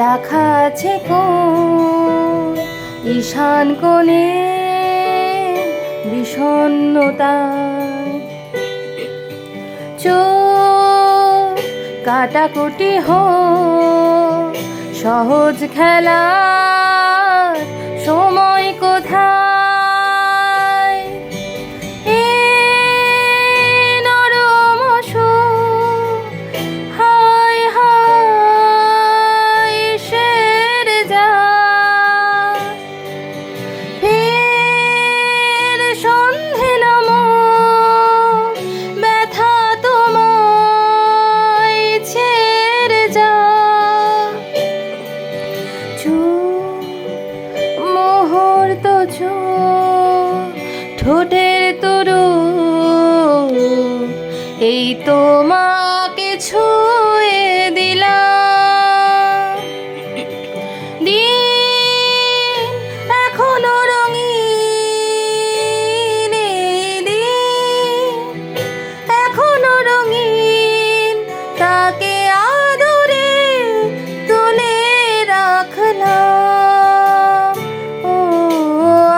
রাখা আছে কোন ঈশান কোণে বিষণ্ণতায়। চোখ কাটাকুটি হোক সহজ খেলার সময় কোথায়। এ নরম সুর হায় হায় সেরে যায়। ফের সন্ধে নামক ব্যথা তোমায় ছেড়ে যায়। চুপ মুহূর্ত চোখ ঠোঁটের তরু এই তোমাকে ছুঁয়ে দিলাম। দিন এখনো রঙিন, এই দিন এখনো রঙিন, তাকে আদরে তুলে রাখলাম। ও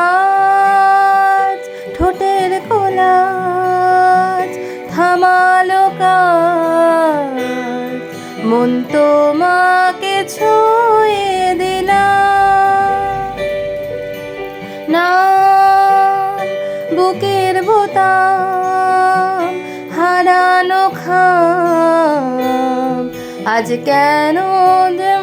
আজ ঠোঁটের কোলাজ থামালো কাজ, মন তোমাকে ছুঁয়ে দিলাম। নাম বুকের বোতাম হারানো খাম, আজ কেন যে